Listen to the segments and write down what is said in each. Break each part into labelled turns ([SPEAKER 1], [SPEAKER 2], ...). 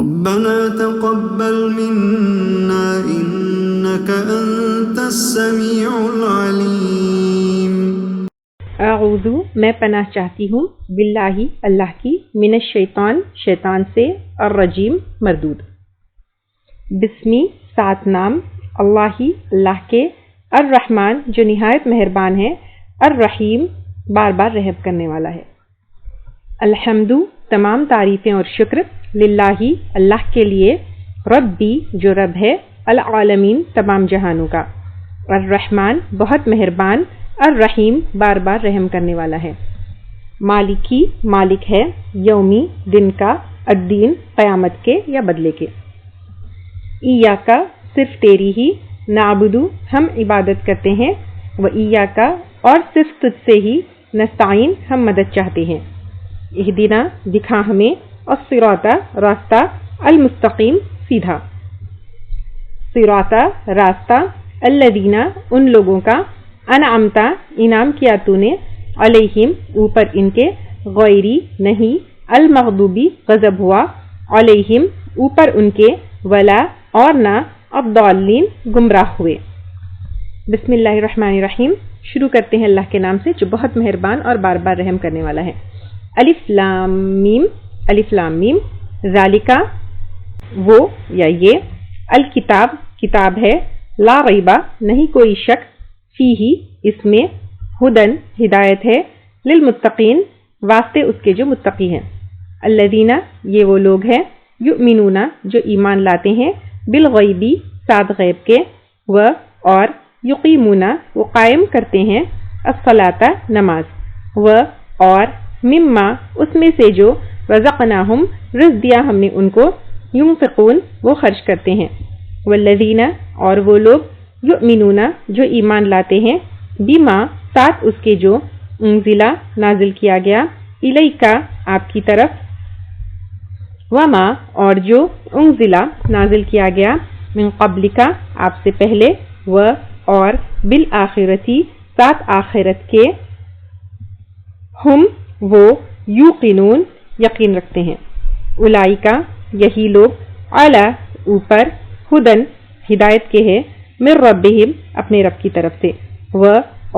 [SPEAKER 1] ربنا تقبل منا إنك أنت السميع العليم۔
[SPEAKER 2] اعوذ میں پناہ چاہتی ہوں باللہ اللہ کی من الشیطان شیطان سے الرجیم مردود۔ بسمی سات نام اللہ اللہ کے، الرحمن جو نہایت مہربان ہے، الرحیم بار بار رحم کرنے والا ہے۔ الحمد تمام تعریفیں اور شکر، للہ اللہ کے لیے، ربی جو رب ہے، العالمین تمام جہانوں کا، الرحمن بہت مہربان، الرحیم بار بار رحم کرنے والا ہے۔ مالکی مالک ہے، یومی دن کا، الدین قیامت کے یا بدلے کے۔ ایاکا صرف تیری ہی، نعبدو ہم عبادت کرتے ہیں، و ایاکا اور صرف تجھ سے ہی، نستعین ہم مدد چاہتے ہیں۔ اہدنا دکھا ہمیں، الصراط راستہ، المستقیم سیدھا، صراط راستہ، الذین ان لوگوں کا، انعمت انعام کیا تو نے، علیہم اوپر ان کے، غیری نہیں، المغضوبی غضب ہوا، علیہم اوپر ان کے، ولا اور نہ، الضالین گمراہ ہوئے۔ بسم اللہ الرحمن الرحیم، شروع کرتے ہیں اللہ کے نام سے جو بہت مہربان اور بار بار رحم کرنے والا ہے۔ الف لام میم، الف لام میم، ذالکا وہ یا یہ، الکتاب کتاب ہے، لا ریبہ نہیں کوئی شک، فیہ اس میں، ہدن ہدایت ہے، للمتقین واسطے اس کے جو متقی ہیں، الذین یہ وہ لوگ ہیں، یؤمنون جو ایمان لاتے ہیں، بالغیبی ساتھ غیب کے، و اور یقیمون وہ قائم کرتے ہیں، الصلاۃ نماز، و اور مما اس میں سے جو، رزقناہم رزق دیا ہم نے ان کو، ینفقون وہ خرچ کرتے ہیں، والذین اور وہ لوگ، یؤمنون جو ایمان لاتے ہیں، بما ساتھ اس کے جو، انزلہ نازل کیا گیا، الیکا آپ کی طرف، وما اور جو، انزلہ نازل کیا گیا، من قبلکا آپ سے پہلے، و اور بالآخرتی ساتھ آخرت کے، ہم وہ، یوقنون یقین رکھتے ہیں، اولئکا یہی لوگ، علی اوپر، ہدن ہدایت کے ہے، من ربہم اپنے رب کی طرف سے، و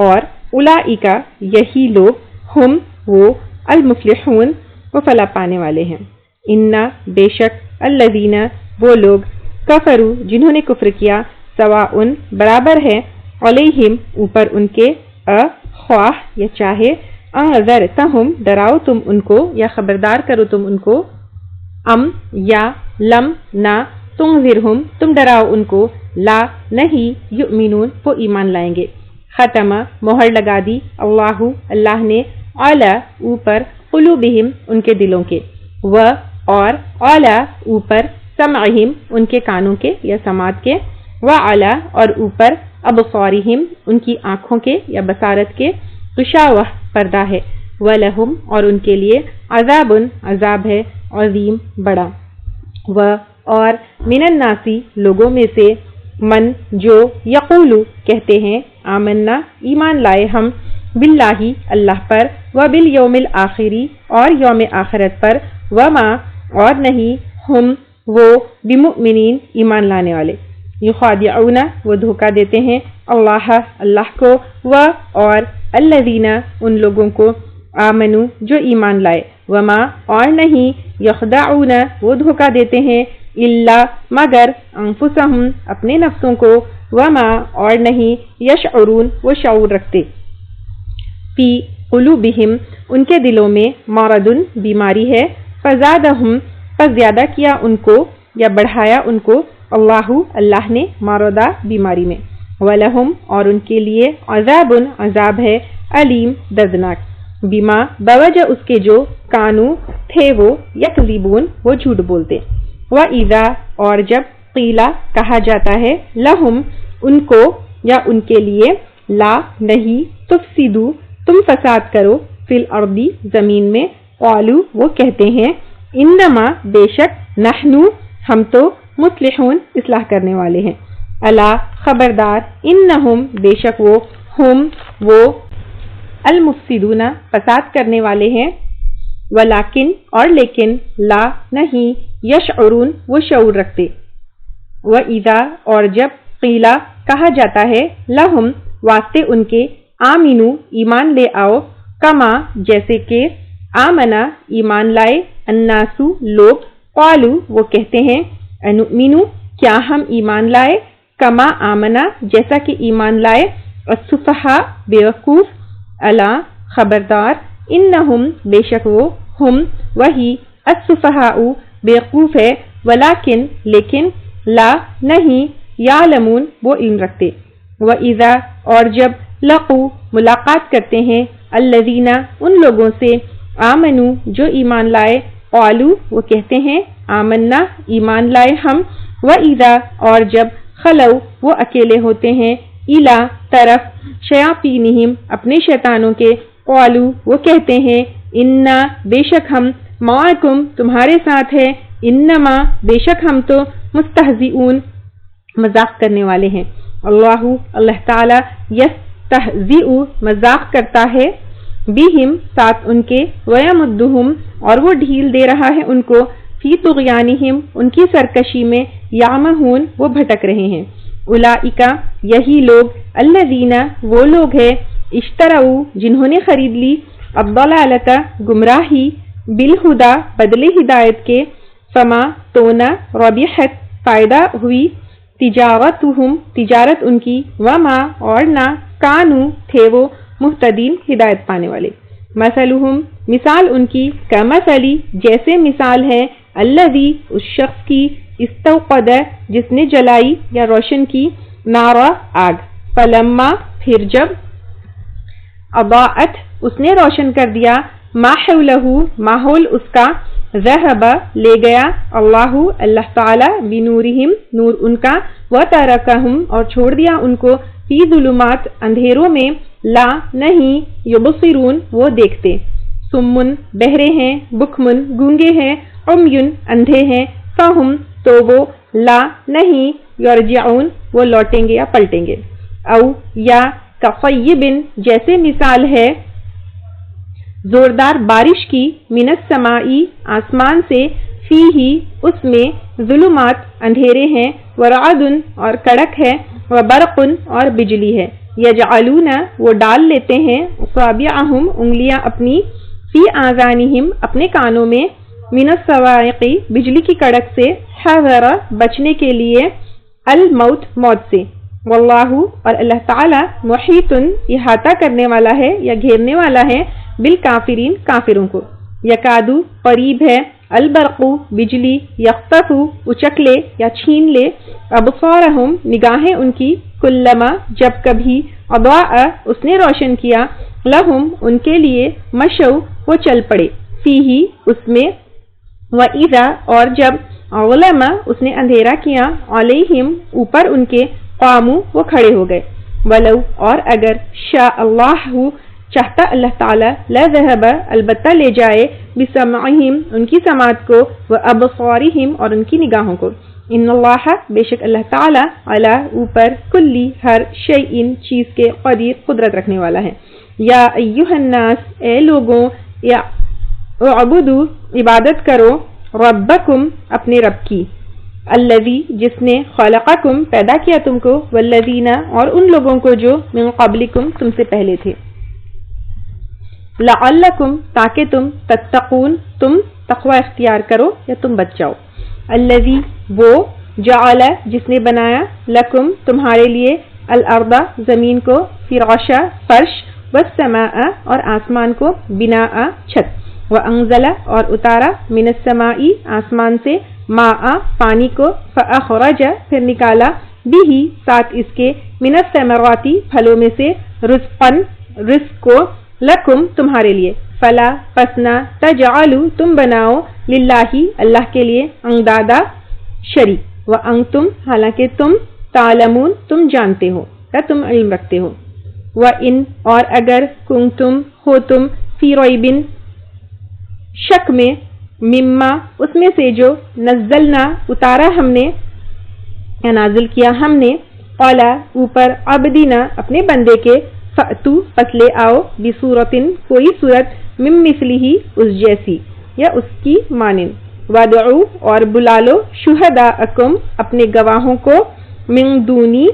[SPEAKER 2] اور اولئکا یہی لوگ، ہم وہ، المفلحون وہ فلاح پانے والے ہیں۔ انا بے شک، الذین وہ لوگ، کفروا جنہوں نے کفر کیا، سواء برابر ہے، علیہم اوپر ان کے، خواہ یا چاہے، انذرتہم ڈراؤ تم ان کو یا خبردار کرو تم ان کو، ام یا لم نہ، تنذرہم تم ڈراؤ ان کو، لا نہیں، یؤمنون وہ ایمان لائیں گے۔ ختم مہر لگا دی، اللہ اللہ نے، علی اوپر، قلوبہم ان کے دلوں کے، و اور علی اوپر، سمعہم ان کے کانوں کے یا سماعت کے، و علی اور اوپر، ابصارہم ان کی آنکھوں کے یا بصارت کے، غشاوہ پردہ ہے، ولہم اور ان کے لیے، عذاب عذاب ہے، عظیم بڑا، و اور من الناسی لوگوں میں سے، من جو، یقولو کہتے ہیں، آمنا ایمان لائے ہم، باللہ اللہ پر، و بالیوم الآخری اور یوم آخرت پر، وما اور نہیں، ہم وہ، بمؤمنین ایمان لانے والے، یخادعون وہ دھوکہ دیتے ہیں، اللہ اللہ کو، و اور الذین ان لوگوں کو، آمنو جو ایمان لائے، وما اور نہیں، یخدعون وہ دھوکہ دیتے ہیں، الا مگر، انفسہم اپنے نفسوں کو، وما اور نہیں، یشعرون وہ شعور رکھتے، فی قلوبہم ان کے دلوں میں، مرض بیماری ہے، فزادہم پس زیادہ کیا ان کو یا بڑھایا ان کو، اللہ اللہ نے، مرضا بیماری میں، ولہم اور ان کے لیے، عذاب عذاب ہے، علیم دردناک، بما بوجہ اس کے جو، کانو تھے وہ، یکذبون وہ جھوٹ بولتے، وَإِذَا اور جب، قیلا کہا جاتا ہے، لہم ان کو یا ان کے لیے، لا نہیں، تفسدو تم فساد کرو، فی الارض زمین میں، قالو وہ کہتے ہیں، انما بے شک، نحنو ہم تو، مصلحون اصلاح کرنے والے ہیں، الا خبردار، انہم بے شک وہ، ہم وہ، المفسدون فساد کرنے والے ہیں، वलाकिन और लेकिन, ला नहीं, यशउरून वो शऊर रखते, व इदा और जब, क़ीला कहा जाता है, लहुम वास्ते उनके, आमिनू ईमान ले आओ, कमा जैसे के, आमना ईमान लाए, अन्नासु लोग, क़ालू वो कहते हैं, अनुमिनु क्या हम ईमान लाए, कमा आमना जैसा कि ईमान लाए, अस्सुफहा बेवकूफ, अला खबरदार, इन्नहुम बेशक वो, हम वही, अस्सुफहाउ बेवकूफ है, वलाकिन लेकिन, ला नहीं, यालमून वो इल्म रखते, व इज़ा और जब, लक़ू मुलाकात करते हैं, अल्लज़ीना उन लोगों से, आमनू जो ईमान लाए, क़ालू वो कहते हैं, आमन्ना ईमान लाए हम, व इज़ा और जब, खलौ वो अकेले होते हैं, इला तरफ, शयातीनिहिम अपने शैतानों के, क़ालू वो कहते हैं, इन्ना बेशक हम, माअकुम तुम्हारे साथ है, इन्नमा बेशक हम तो, मुस्तहज़िऊन मजाक करने वाले हैं, अल्लाहु अल्लाह ताला, यस्तहज़िउ मजाक करता है, बिहिम साथ उनके, वयमुद्दुहुम और वो ढील दे रहा है उनको, फी तुग़यानिहिम उनकी सरकशी में, यामहून वो भटक रहे हैं, उलाइका यही लोग, अल्लज़ीना वो लोग हैं, इश्तरऊ जिन्होंने खरीद ली, अद्दलालता गुमराही, बिलहुदा बदले हिदायत के, फमा तो न रबिहत फायदा हुई, तिजारतुहुम तिजारत उनकी, वमा और ना, कानू थे वो, मुहतदीन हिदायत पाने वाले, मसलुहुम मिसाल उनकी, कमसली जैसे मिसाल है, अल्लज़ी उस शख्स की, इस्तौक़द जिसने जलाई या रोशन की, नारा आग, फलम्मा फिर जब, अदाअत उसने रोशन कर दिया, मा हौलहू माहौल उसका, ज़हबा ले गया, अल्लाहु अल्लाह ताला, बिनूरिहिम नूर उनका, व तरकहुम और छोड़ दिया उनको, फी ज़ुलुमात अंधेरों में, ला नहीं, युबसिरून वो देखते, सुम्मुन बहरे हैं, बुकमुन गूंगे हैं, उम्युन अंधे हैं, फहुम तो वो, ला नहीं, यरजिऊन वो लौटेंगे या पलटेंगे, औ या कफ़य्यिबिन जैसे मिसाल है, जोरदार बारिश की, मिनस समाई आसमान से, फीही उसमें, ज़ुलुमात अंधेरे हैं, वरादुन और कड़क है, व बरकुन और बिजली है, यजअलूना वो डाल लेते हैं, असाबिअहुम उंगलियां अपनी, फी आज़ानिहिम अपने कानों में, मिनस सवाइक़ी बिजली की कड़क से, हज़रा बचने के लिए, अल मौत मौत से, वल्लाहु और अल्लाह ताला, मुहीतुन इहाता करने वाला है या घेरने वाला है, बिल काफिरीन काफिरों को, यकादू करीब है, अल बरकू बिजली, यख्तफू उचक ले या छीन ले, अबसारहुम निगाहें उनकी, कुल्लमा जब कभी, अदाअ उसने रोशन किया, लहुम उनके लिए, मशौ वो चल पड़े, फीही उसमें, व इज़ा और जब, अज़लमा उसने अंधेरा किया, अलैहिम ऊपर उनके, क़ामू वो खड़े हो गए, वलौ और अगर, शा अल्लाहु चाहता अल्लाह ताला, ला ज़हबा अलबत्ता ले जाए, बिसमअहिम उनकी समात को, व अबसारिहिम और उनकी निगाहों को, इन्नल्लाह बेशक अल्लाह ताला, अला ऊपर, कुल्ली हर शैइन चीज के, क़दीर कुदरत रखने वाला है, या अय्युहन्नास ए लोगों, या अबुदू इबादत करो, रब्बकुम अपने रब की, अल्लज़ी जिसने, खलक़कुम पैदा किया तुमको, वल्लज़ीना और उन लोगों को जो, मिन क़ब्लिकुम तुमसे पहले थे, लअल्लकुम ताकि तुम, तत्तक़ून तुम तक़वा इख्तियार करो या तुम बच जाओ, अल्लज़ी वो, जअला जिसने बनाया, लकुम तुम्हारे लिए, अल अर्दा जमीन को, फिराशा फर्श, वस्समाअ और आसमान को, बिनाअ छत, व अंज़ला और उतारा, मिनस समाई आसमान से, माआ पानी को, फ़अख़रज फिर निकाला, बिही साथ इसके, मिनस समराती फलों में से, रुज़क़न रिज़्क़ को, लकुम तुम्हारे लिए, फला पसना, तजअलू तुम बनाओ, लिल्लाही अल्लाह के लिए, अंदादा शरीक, व अंतुम हालांकि तुम, तालमून तुम जानते हो या तुम इल्म रखते हो, व इन और अगर, कुंतुम हो तुम, फी रैबिन शक में, मिम्मा उसमें से जो, नज़्ज़लना उतारा हमने या नाजिल किया हमने, क़ाला ऊपर, अबदीना अपने बंदे के, फ़अतू पस ले आओ, बिसूरतिन कोई सूरत, من مثلہ اس جیسی یا اس کی مانند، وادعو اور بلا لو شہداءکم اپنے گواہوں کو، من دونی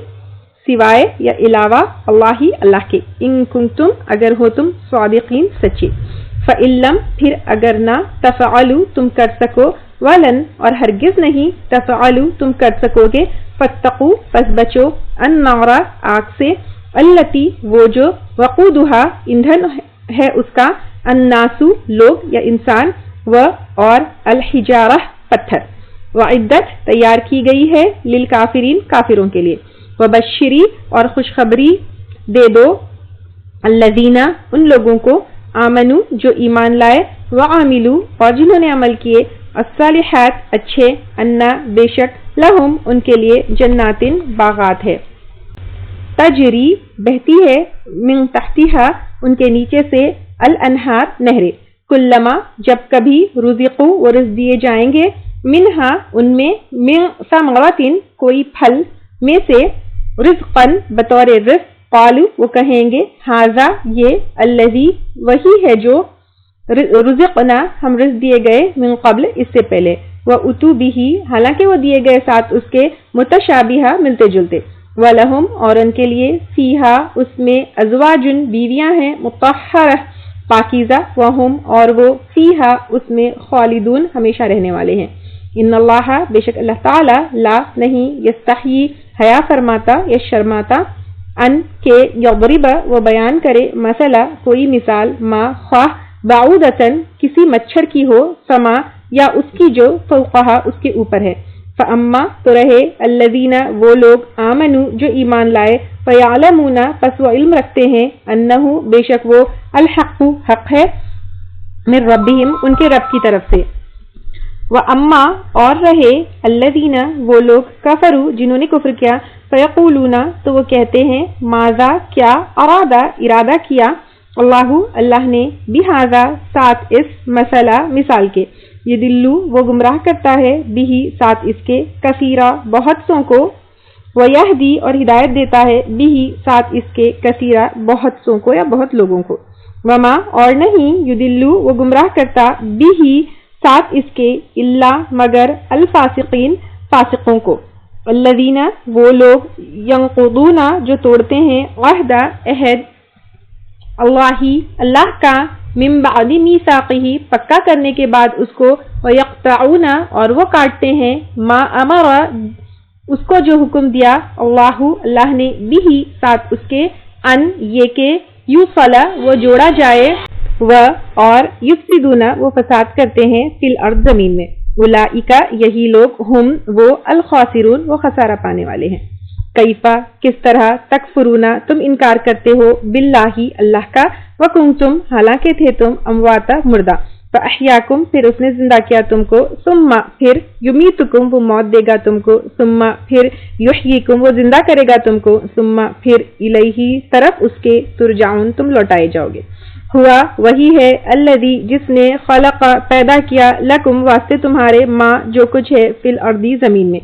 [SPEAKER 2] سوائے یا علاوہ اللہ کے، ان کنتم اگر ہو تم صادقین سچے، فَإِن لَّمْ پھر اگر نہ، تفعلوا تم کر سکو، وَلَن اور ہرگز نہیں، تفعلوا تم کر سکو گے، فَاتَّقُوا پس بچو، النَّارَ آگ سے، الَّتِی وہ جو، وَقُودُهَا ایندھن ہے اس کا، النَّاسُ لوگ یا انسان، اور الحجارہ پتھر، وعدت تیار کی گئی ہے، للکافرین کافروں کے لیے، وبشری اور خوشخبری دے دو، الذین ان لوگوں کو، آمنو جو ایمان لائے، وعاملوا اور جنہوں نے عمل کیے، الصالحات اچھے، انا بے شک، لہم ان کے لیے، جناتن باغات ہے، تجری بہتی ہے، من تحتہا ان کے نیچے سے، الانہار نہریں، کلما جب کبھی، رزقو وہ رزق دیے جائیں گے، منہا ان میں، من ثمراتن کوئی پھل میں سے، رزقن بطور رزق، قالو وہ کہیں گے، ھذا یہ، الذی وہی ہے جو، رزقنا ہم رزق دیے گئے، من قبل اس سے پہلے، واتوا بہ حالانکہ وہ دیے گئے ساتھ اس کے، متشابہہ ملتے جلتے، ولہم اور ان کے لیے، فیہا اس میں، ازواجن بیویاں ہیں، مطہرہ پاکیزہ، وہم اور وہ، فیہا اس میں، خالدون ہمیشہ رہنے والے ہیں، ان اللہ بے شک اللہ تعالی، لا نہیں، یستحیی حیا فرماتا یا شرماتا، ان کے یضرب وہ بیان کرے، مثلا کوئی مثال، ما خواہ، بعودتن کسی مچھر کی ہو، سما یا اس کی جو، فوقہا اس کے اوپر ہے، فاما تو رہے، الذین وہ لوگ، آمنو جو ایمان لائے، فیعلمون پس وہ علم رکھتے ہیں، انہ بے شک وہ، الحق حق ہے، من ربہم ان کے رب کی طرف سے، وَأَمَّا اور رہے، الَّذِينَ وہ لوگ، کفروا جنہوں نے کفر کیا، فَيَقُولُونَ تو وہ کہتے ہیں، ماذا کیا، ارادہ کیا، اللہ نے، بِهَذَا ساتھ اس، مثلا مثال کے، یدلو وہ گمراہ کرتا ہے، بِہ ساتھ اس کے، کثیرا بہت سوں کو، وَيَهْدِي اور ہدایت دیتا ہے، بِہ ساتھ اس کے، کثیرا بہت سوں کو یا بہت لوگوں کو، وما اور نہیں، یدلو وہ گمراہ کرتا، بِہ ساتھ اس کے، اللہ مگر، الفاسقین فاسقوں کو، الذین وہ لوگ، ینقضون جو توڑتے ہیں، عہد اللہ کا، من بعد میثاقہ پکا کرنے کے بعد اس کو، ویقطعون اور وہ کاٹتے ہیں، ما امر اس کو جو حکم دیا، اللہ نے، بہ ساتھ اس کے، ان یہ کہ، یوصل وہ جوڑا جائے، اور یفسدون وہ فساد کرتے ہیں، فی الارض زمین میں، اولئک یہی لوگ، ہم وہ، الخاسرون وہ خسارہ پانے والے ہیں، کیفا کس طرح، تکفرون تم انکار کرتے ہو، باللہ اللہ کا، وکنتم حالانکہ تھے تم، امواتا مردہ، فاحیاکم پھر اس نے زندہ کیا تم کو، ثم پھر، یمیتکم وہ موت دے گا تم کو، ثم پھر، یحییکم وہ زندہ کرے گا تم کو، ثم پھر، الیہ طرف اس کے، ترجعون تم لوٹائے جاؤ گے، ہوا وہی ہے، الذی جس نے، خلق پیدا کیا، لکم واسطے تمہارے، ما جو کچھ ہے، فی الارض زمین میں،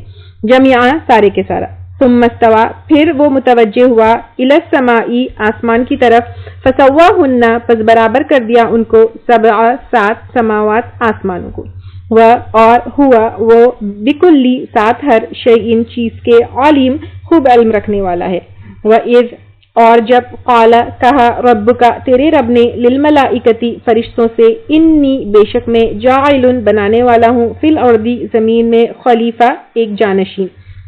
[SPEAKER 2] جميعا سارے کے سارا، ثم استوى پھر وہ متوجہ ہوا، الی السماء آسمان کی طرف، فسواہن پس برابر کر دیا ان کو، سبع سات سماوات آسمانوں کو، اور ہوا وہ، بکل ساتھ ہر، شیء چیز کے، علیم خوب علم رکھنے والا ہے، وَإِذْ اور جب، قال کہا، ربک تیرے رب نے، للملائکتی فرشتوں سے، انی بے شک میں، جاعل بنانے والا ہوں، فی الارض زمین میں، خلیفہ ایک جانشین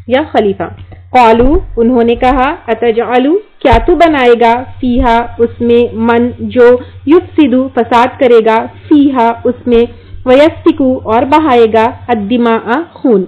[SPEAKER 2] یا خلیفہ، قالو انہوں نے کہا، اتجعلو کیا تو بنائے گا، فیہا اس میں، من جو، یفسدو فساد کرے گا، فیہا اس میں، ویسفکو اور بہائے گا، الدماء خون،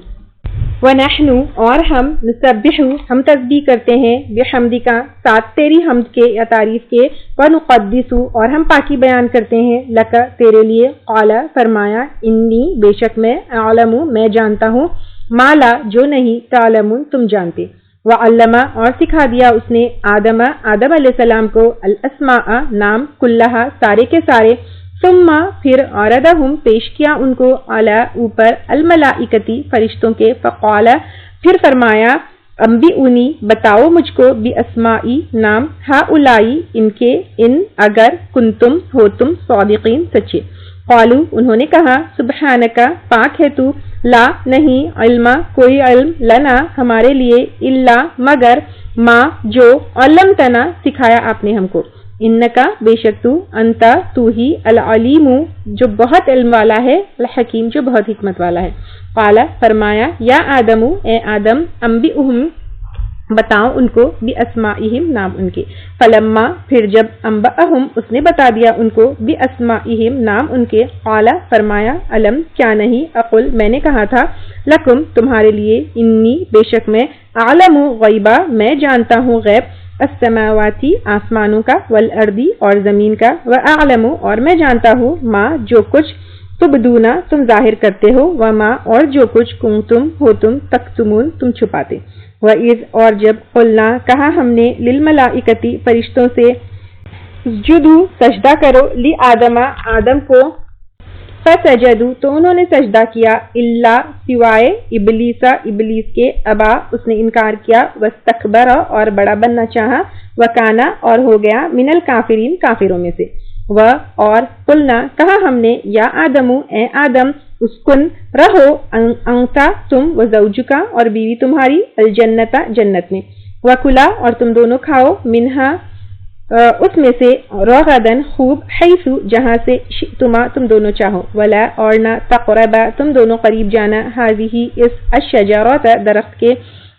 [SPEAKER 2] وَنَحْنُ اور ہم، نسبح ہم تسبیح کرتے ہیں، بحمدک ساتھ تیری حمد کے یا تعریف کے، وَنُقَدِّسُ اور ہم پاکی بیان کرتے ہیں، لک تیرے لیے، قال فرمایا، انی بے شک میں، اعلم میں جانتا ہوں، ما لا جو نہیں، تعلمون تم جانتے، وعلم اور سکھا دیا اس نے، آدم علیہ السلام کو، الاسماء نام، کلہا سارے کے سارے، ثم پھر، عرضہم پیش کیا ان کو، علی اوپر، الملائکتی فرشتوں کے، فقال پھر فرمایا، अंबिउनी बताओ मुझको बि अस्माई नाम हाउलाई इनके इन अगर कुंतुम हो तुम सादिकीन सच्चे। क़ालू उन्होंने कहा सुब्हानका पाक है तू, ला नहीं इल्मा कोई इल्म, लना हमारे लिए, इल्ला मगर, मा जो, अल्लमतना सिखाया आपने हमको, इन्नका बेशक तू, अंता तू ही, अल अलीमु जो बहुत इल्म वाला है, अल हकीम जो बहुत हिकमत वाला है। क़ाला फरमाया या आदमु ए आदम, अंबिउहुम बताओ उनको बि अस्माइहिम नाम उनके, फलम्मा फिर जब अंबअहुम उसने बता दिया उनको बि अस्माइहिम नाम उनके, क़ाला फरमाया अलम क्या नहीं, अकुल मैंने कहा था, लकुम तुम्हारे लिए, इन्नी बेशक मैं, आलमु गैबा मैं जानता हूँ गैब, अस्समावाती आसमानों का, वल अर्दी और जमीन का, व आलमु और मैं जानता हूँ, माँ जो कुछ, तुबदूना तुम जाहिर करते हो, व माँ और जो कुछ, कुंतुम हो तुम, तक्तुमून तुम छुपाते। व इज़ और जब कुलना कहा हमने, लिल मलाइकती फरिश्तों से, जुदू सजदा करो, ली आदमा आदम को, फसजदू तो उन्होंने सजदा किया, इल्ला सिवाय इबलीसा इबलीस के, अबा उसने इनकार किया, वस्तकबरा और बड़ा बनना चाहा, वकाना और हो गया, मिनल काफिरीन काफिरों में से। व और कुलना कहा हमने, या आदमु ए आदम, उसकुन रहो, अंता तुम, व ज़ौजुका और बीवी तुम्हारी, अल जन्नता जन्नत में, वकुला और तुम दोनों खाओ, मिन्हा उसमें से, रगदन खूब, हैसु जहाँ से, शितुमा तुम दोनों चाहो, वला और न तक़रबा तुम दोनों करीब जाना, हाज़िही इस अश्शजरत दरख्त के,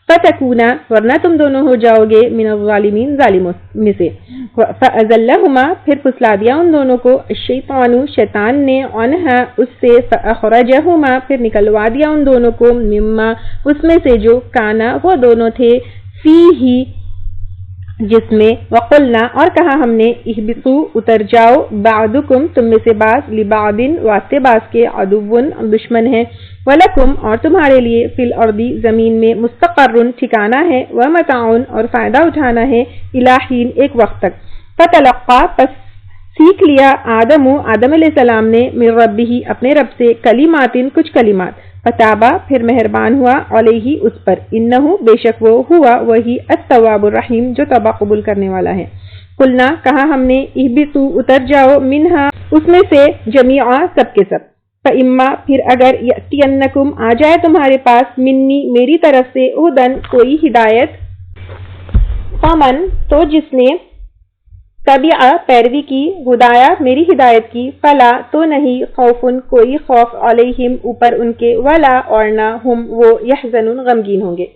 [SPEAKER 2] फतकूना वरना तुम दोनों हो जाओगे, मिनल ज़ालिमीन ज़ालिमों में से। फ़अज़ल्लहुमा फिर फुसला दिया उन दोनों को, शैतानु शैतान ने, अन्हा उससे, फ़अख़रजहुमा फिर निकलवा दिया उन दोनों को, मिम्मा उसमें से जो, काना वो दोनों थे, फीही जिसमें, वक़ुलना और कहा हमने, इहबितू उतर जाओ, बादुकुम तुम में से बाज़, लिबादिन वास्ते बाज़ के, अदुव्वुन दुश्मन है, वलकुम और तुम्हारे लिए, फिल अर्दी जमीन में, मुस्तक़र्रुन ठिकाना है, व मताउन और फायदा उठाना है, इलाहीन एक वक्त तक। फ़तलक़्क़ा पस सीख लिया आदमु आदम अलैहिस्सलाम ने, मिन रब्बिही अपने रब से, कलिमातिन कुछ कलिमात, फताबा फिर मेहरबान हुआ, अलैहि उस पर, इन्नहु बेशक वो हुआ वही, अत्तवाबुर रहीम जो तौबा कबूल करने वाला है। कुलना कहा हमने, इहबितू उतर जाओ, मिन्हा उसमें से, जमीआ सबके सब, फ़इम्मा फिर अगर, यअतियन्नकुम आ जाए तुम्हारे पास, मिन्नी मेरी तरफ से, हुदन कोई हिदायत, फमन तो जिसने, तबिआ पैरवी की, हुदाया मेरी हिदायत की, फला तो नहीं, खौफुन कोई खौफ, अलैहिम ऊपर उनके, वला और ना, हुम वो, यहज़नुन गमगीन होंगे।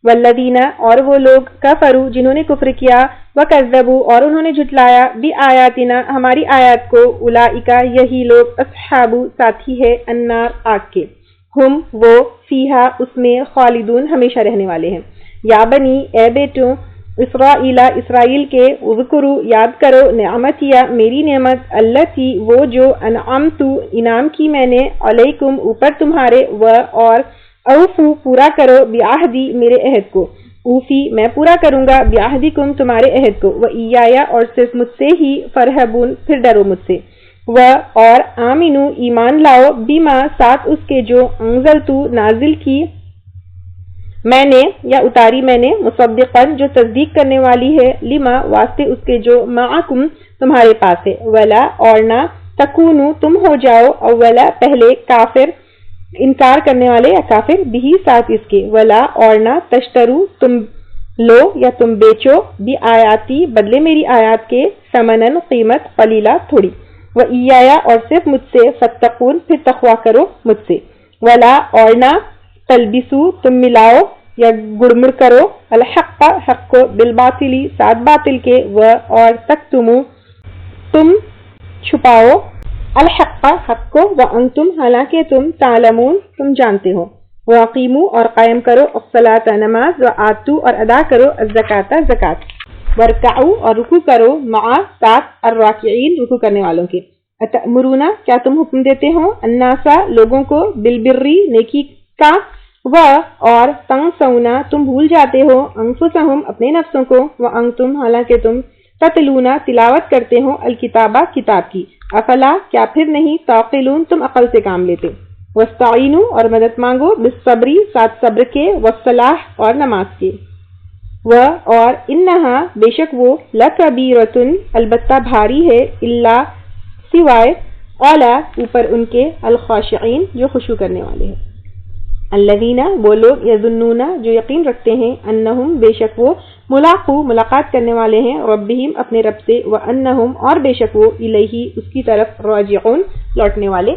[SPEAKER 2] वल्लदीना और वो लोग, कफरू जिन्होंने कुफ्र किया, वकज़्ज़बू और उन्होंने झुटलाया, बि आयातिना हमारी आयत को, उलाइका यही लोग, अस्हाबु साथी है, अन्नार आग के, हुम वो, फीहा उसमें, खालिदून हमेशा रहने वाले हैं। या बनी ए बेटों, इसराइला इसराइल के, उज़कुरु याद करो, नेअमतिया मेरी नेमत, अल्लती वो जो, अनअमतु इनाम की मैंने, अलैकुम ऊपर तुम्हारे, व और, औफू पूरा करो, बिआहदी मेरे अहद को, ऊफी मैं पूरा करूंगा, बिआहदिकुम तुम्हारे अहद को, व इयाया और सिर्फ मुझसे ही, फरहबून फिर डरो मुझसे, व और, आमिनु ईमान लाओ, बिमा साथ उसके जो, अंज़लतु नाजिल की मैंने या उतारी मैंने, मुसद्दिक़न जो तस्दीक करने वाली है, लिमा वास्ते उसके जो, माअकुम तुम्हारे पास है, वला और ना, तकूनु तुम हो जाओ, अव्वला पहले, काफिर इनकार करने वाले या काफिर, बिही साथ इसके, वला और ना, तश्तरू तुम लो या तुम बेचो, बि आयाती बदले मेरी आयात के, समनन कीमत, कलीला थोड़ी, व इयाया और सिर्फ मुझसे, फत्तकून फिर तक़वा करो मुझसे, वला और ना, तलबिसू तुम मिलाओ या गुड़मुड़ करो, अल हक़्क़ हक़ को, बिल बातिली साथ बातिल के, व और तक्तुमू तुम छुपाओ, अल हक़्क़ हक़ को, व अंतुम हालांकि तुम, तालमून तुम जानते हो, व अक़ीमू और कायम करो, अस्सलात नमाज, व आतू और अदा करो, अज़्ज़काता ज़कात, वरकाऊ और रुकू करो, मा साथ अर्राकिईन रुकू करने वालों के, अतअमुरूना क्या तुम हुक्म देते हो, अन्नासा लोगों को, बिलबिर्री नेकी का, व और, तंसौना तुम भूल जाते हो, अंफुसहुम अपने नफ्सों को, व अंतुम हालांकि तुम, ततलूना तिलावत करते हो, अल किताबा किताब की, अफला क्या फिर नहीं, ताक़िलून तुम अक़ल से काम लेते, वस्ताईनु और मदद मांगो, बिस्सब्री साथ सब्र के, वस्सलाह और नमाज के। وہ اور انہا بے شک وہ لکبیرتن البتہ بھاری ہے، اللہ سوائے اعلیٰ اوپر ان کے الخاشعین جو خشوع کرنے والے ہیں، الذین وہ لوگ یظنون جو یقین رکھتے ہیں، انہم بے شک وہ ملاقو ملاقات کرنے والے ہیں، ربہم اپنے رب سے، وانہم اور بے شک وہ الیہ اس کی طرف راجعون لوٹنے والے